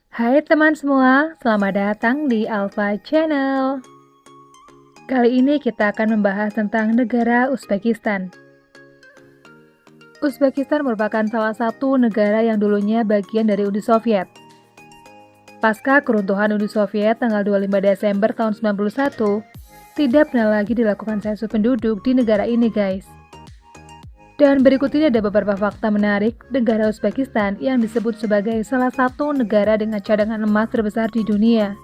Hai teman semua, selamat datang di Alpha Channel. Kali ini kita akan membahas tentang negara Uzbekistan. Uzbekistan merupakan salah satu negara yang dulunya bagian dari Uni Soviet. Pasca keruntuhan Uni Soviet tanggal 25 Desember tahun 91, tidak pernah lagi dilakukan sensus penduduk di negara ini guys. Dan berikut ini ada beberapa fakta menarik negara Uzbekistan yang disebut sebagai salah satu negara dengan cadangan emas terbesar di dunia.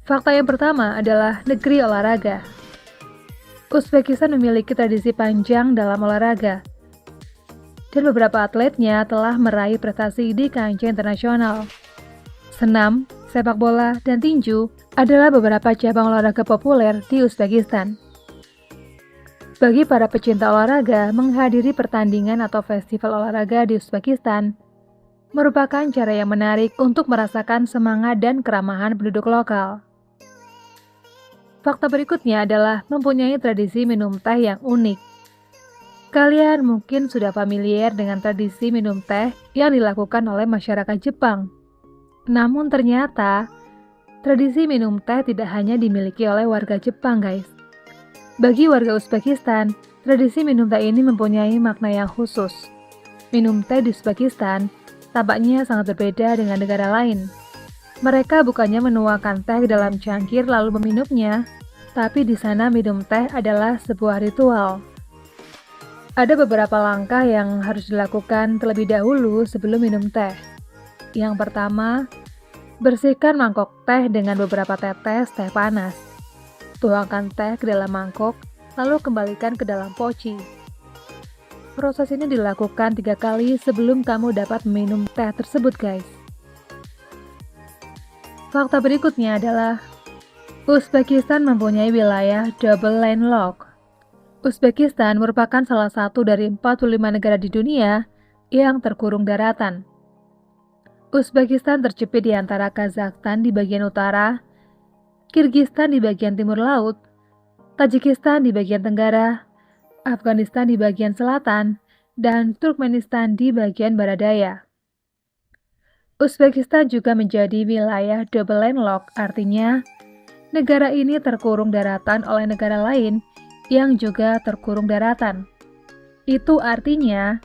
Fakta yang pertama adalah negeri olahraga. Uzbekistan memiliki tradisi panjang dalam olahraga, dan beberapa atletnya telah meraih prestasi di kancah internasional. Senam, sepak bola, dan tinju adalah beberapa cabang olahraga populer di Uzbekistan. Bagi para pecinta olahraga, menghadiri pertandingan atau festival olahraga di Uzbekistan merupakan cara yang menarik untuk merasakan semangat dan keramahan penduduk lokal. Fakta berikutnya adalah mempunyai tradisi minum teh yang unik. Kalian mungkin sudah familiar dengan tradisi minum teh yang dilakukan oleh masyarakat Jepang. Namun ternyata, tradisi minum teh tidak hanya dimiliki oleh warga Jepang guys. Bagi warga Uzbekistan, tradisi minum teh ini mempunyai makna yang khusus. Minum teh di Uzbekistan tampaknya sangat berbeda dengan negara lain. Mereka bukannya menuangkan teh ke dalam cangkir lalu meminumnya, tapi di sana minum teh adalah sebuah ritual. Ada beberapa langkah yang harus dilakukan terlebih dahulu sebelum minum teh. Yang pertama, bersihkan mangkok teh dengan beberapa tetes teh panas. Tuangkan teh ke dalam mangkok, lalu kembalikan ke dalam poci. Proses ini dilakukan 3 kali sebelum kamu dapat minum teh tersebut guys. Fakta berikutnya adalah Uzbekistan mempunyai wilayah double landlocked. Uzbekistan merupakan salah satu dari 45 negara di dunia yang terkurung daratan. Uzbekistan terjepit di antara Kazakhstan di bagian utara, Kirgistan di bagian timur laut, Tajikistan di bagian tenggara, Afghanistan di bagian selatan, dan Turkmenistan di bagian barat daya. Uzbekistan juga menjadi wilayah double landlocked, artinya negara ini terkurung daratan oleh negara lain yang juga terkurung daratan. Itu artinya,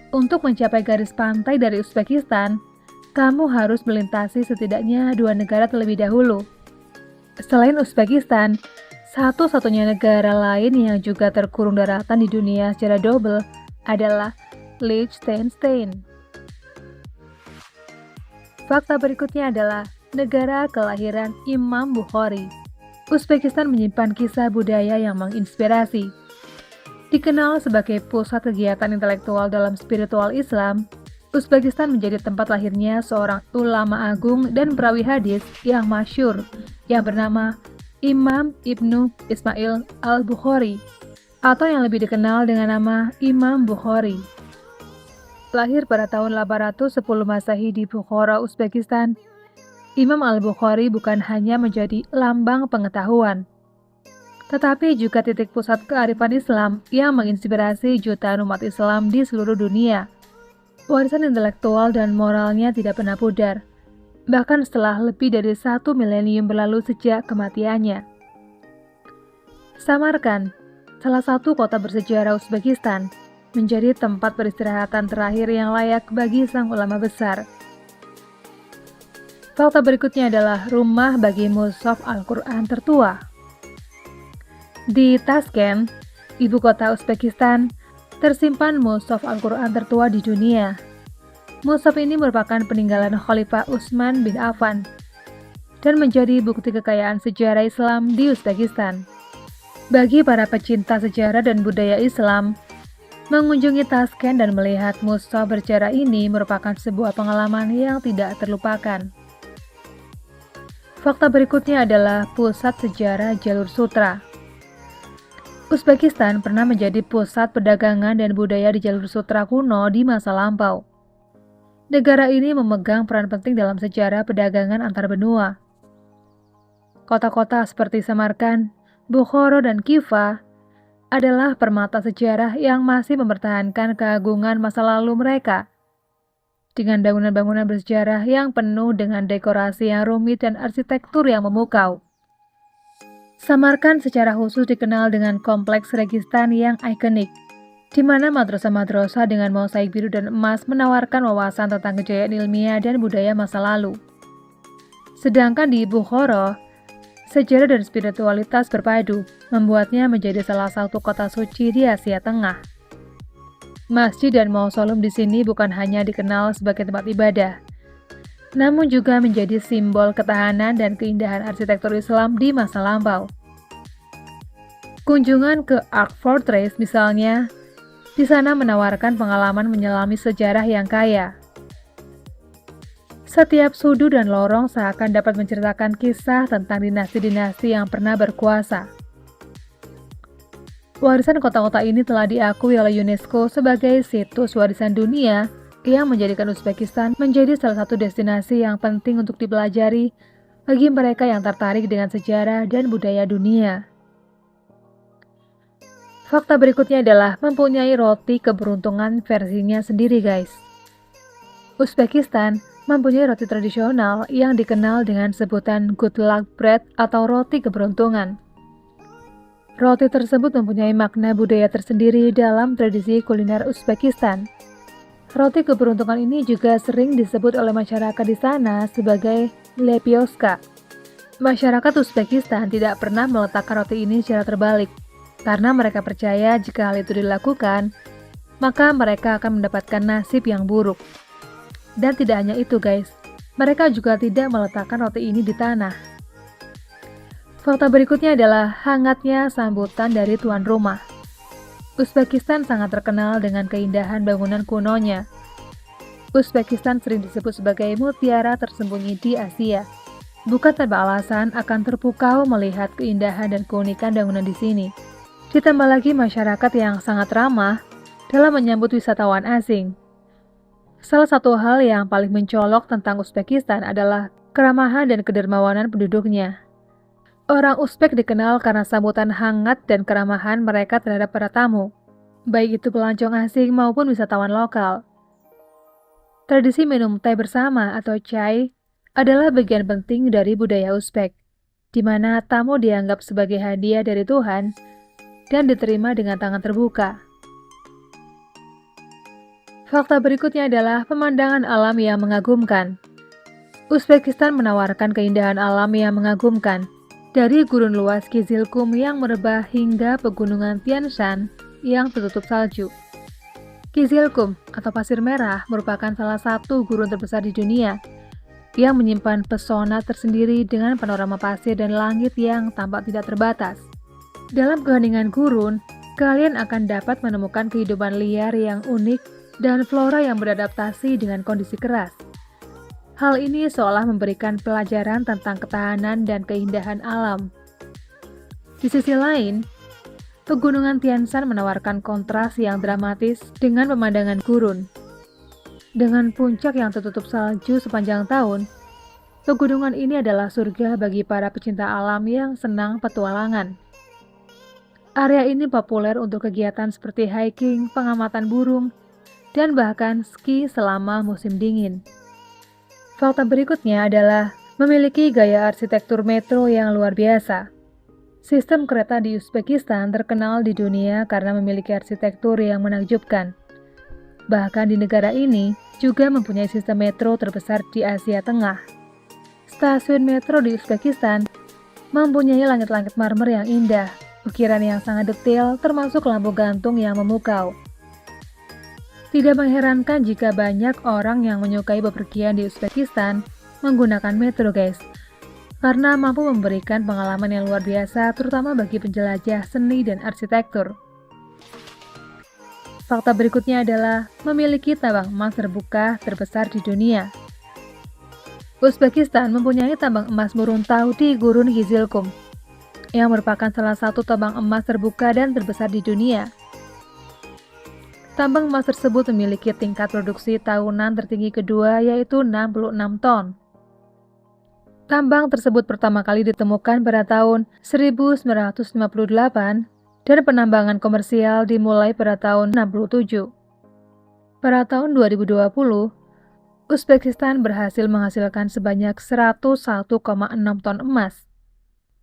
untuk mencapai garis pantai dari Uzbekistan, kamu harus melintasi setidaknya 2 negara terlebih dahulu. Selain Uzbekistan, satu-satunya negara lain yang juga terkurung daratan di dunia secara double adalah Liechtenstein. Fakta berikutnya adalah negara kelahiran Imam Bukhari. Uzbekistan menyimpan kisah budaya yang menginspirasi. Dikenal sebagai pusat kegiatan intelektual dalam spiritual Islam, Uzbekistan menjadi tempat lahirnya seorang ulama agung dan perawi hadis yang masyhur yang bernama Imam Ibnu Ismail al-Bukhari, atau yang lebih dikenal dengan nama Imam Bukhari. Lahir pada tahun 810 Masehi di Bukhara, Uzbekistan, Imam al-Bukhari bukan hanya menjadi lambang pengetahuan, tetapi juga titik pusat kearifan Islam yang menginspirasi jutaan umat Islam di seluruh dunia. Warisan intelektual dan moralnya tidak pernah pudar, bahkan setelah lebih dari 1 milenium berlalu sejak kematiannya. Samarkand, salah satu kota bersejarah Uzbekistan, menjadi tempat peristirahatan terakhir yang layak bagi sang ulama besar. Fakta berikutnya adalah rumah bagi mushaf Al-Quran tertua. Di Tashkent, ibu kota Uzbekistan, tersimpan mushaf Al-Quran tertua di dunia. Mushaf ini merupakan peninggalan Khalifah Utsman bin Affan dan menjadi bukti kekayaan sejarah Islam di Uzbekistan. Bagi para pecinta sejarah dan budaya Islam, mengunjungi Tashkent dan melihat mushaf bersejarah ini merupakan sebuah pengalaman yang tidak terlupakan. Fakta berikutnya adalah pusat sejarah jalur sutra. Uzbekistan pernah menjadi pusat perdagangan dan budaya di jalur sutra kuno di masa lampau. Negara ini memegang peran penting dalam sejarah perdagangan antar benua. Kota-kota seperti Samarkand, Bukhara, dan Khiva adalah permata sejarah yang masih mempertahankan keagungan masa lalu mereka. dengan bangunan-bangunan bersejarah yang penuh dengan dekorasi yang rumit dan arsitektur yang memukau. Samarkand secara khusus dikenal dengan kompleks Registan yang ikonik, di mana madrasah-madrasah dengan mosaik biru dan emas menawarkan wawasan tentang kejayaan ilmiah dan budaya masa lalu. Sedangkan di Bukhara, sejarah dan spiritualitas berpadu, membuatnya menjadi salah satu kota suci di Asia Tengah. Masjid dan mausoleum di sini bukan hanya dikenal sebagai tempat ibadah, namun juga menjadi simbol ketahanan dan keindahan arsitektur Islam di masa lampau. Kunjungan ke Ark Fortress misalnya, di sana menawarkan pengalaman menyelami sejarah yang kaya. Setiap sudut dan lorong seakan dapat menceritakan kisah tentang dinasti-dinasti yang pernah berkuasa. Warisan kota-kota ini telah diakui oleh UNESCO sebagai situs warisan dunia yang menjadikan Uzbekistan menjadi salah satu destinasi yang penting untuk dipelajari bagi mereka yang tertarik dengan sejarah dan budaya dunia. Fakta berikutnya adalah mempunyai roti keberuntungan versinya sendiri, guys. Uzbekistan mempunyai roti tradisional yang dikenal dengan sebutan good luck bread atau roti keberuntungan. Roti tersebut mempunyai makna budaya tersendiri dalam tradisi kuliner Uzbekistan. Roti keberuntungan ini juga sering disebut oleh masyarakat di sana sebagai lepioska. Masyarakat Uzbekistan tidak pernah meletakkan roti ini secara terbalik, karena mereka percaya jika hal itu dilakukan, maka mereka akan mendapatkan nasib yang buruk. Dan tidak hanya itu, guys, mereka juga tidak meletakkan roti ini di tanah. Fakta berikutnya adalah hangatnya sambutan dari tuan rumah. Uzbekistan sangat terkenal dengan keindahan bangunan kunonya. Uzbekistan sering disebut sebagai mutiara tersembunyi di Asia. Bukan tanpa alasan akan terpukau melihat keindahan dan keunikan bangunan di sini. Ditambah lagi masyarakat yang sangat ramah dalam menyambut wisatawan asing. Salah satu hal yang paling mencolok tentang Uzbekistan adalah keramahan dan kedermawanan penduduknya. Orang Uzbek dikenal karena sambutan hangat dan keramahan mereka terhadap para tamu, baik itu pelancong asing maupun wisatawan lokal. Tradisi minum teh bersama atau chai adalah bagian penting dari budaya Uzbek, di mana tamu dianggap sebagai hadiah dari Tuhan dan diterima dengan tangan terbuka. Fakta berikutnya adalah pemandangan alam yang mengagumkan. Uzbekistan menawarkan keindahan alam yang mengagumkan, dari gurun luas Kizilkum yang merebah hingga pegunungan Tian Shan yang tertutup salju. Kizilkum atau Pasir Merah merupakan salah satu gurun terbesar di dunia yang menyimpan pesona tersendiri dengan panorama pasir dan langit yang tampak tidak terbatas. Dalam keheningan gurun, kalian akan dapat menemukan kehidupan liar yang unik dan flora yang beradaptasi dengan kondisi keras. Hal ini seolah memberikan pelajaran tentang ketahanan dan keindahan alam. Di sisi lain, pegunungan Tian Shan menawarkan kontras yang dramatis dengan pemandangan gurun. Dengan puncak yang tertutup salju sepanjang tahun, pegunungan ini adalah surga bagi para pecinta alam yang senang petualangan. Area ini populer untuk kegiatan seperti hiking, pengamatan burung, dan bahkan ski selama musim dingin. Fakta berikutnya adalah memiliki gaya arsitektur metro yang luar biasa. Sistem kereta di Uzbekistan terkenal di dunia karena memiliki arsitektur yang menakjubkan. Bahkan di negara ini juga mempunyai sistem metro terbesar di Asia Tengah. Stasiun metro di Uzbekistan mempunyai langit-langit marmer yang indah, ukiran yang sangat detail termasuk lampu gantung yang memukau. Tidak mengherankan jika banyak orang yang menyukai bepergian di Uzbekistan menggunakan metro, guys, karena mampu memberikan pengalaman yang luar biasa terutama bagi penjelajah seni dan arsitektur. Fakta berikutnya adalah memiliki tambang emas terbuka terbesar di dunia. Uzbekistan mempunyai tambang emas Muruntau di Gurun Kizilkum, yang merupakan salah satu tambang emas terbuka dan terbesar di dunia. Tambang emas tersebut memiliki tingkat produksi tahunan tertinggi kedua yaitu 66 ton. Tambang tersebut pertama kali ditemukan pada tahun 1958 dan penambangan komersial dimulai pada tahun 67. Pada tahun 2020, Uzbekistan berhasil menghasilkan sebanyak 101,6 ton emas.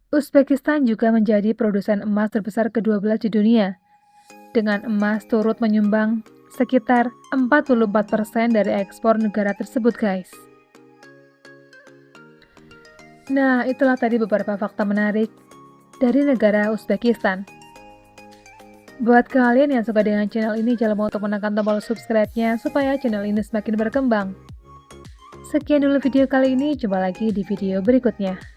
Uzbekistan juga menjadi produsen emas terbesar ke-12 di dunia, dengan emas turut menyumbang sekitar 44% dari ekspor negara tersebut, guys. Nah, itulah tadi beberapa fakta menarik dari negara Uzbekistan. Buat kalian yang suka dengan channel ini, jangan lupa untuk menekan tombol subscribe-nya supaya channel ini semakin berkembang. Sekian dulu video kali ini, jumpa lagi di video berikutnya.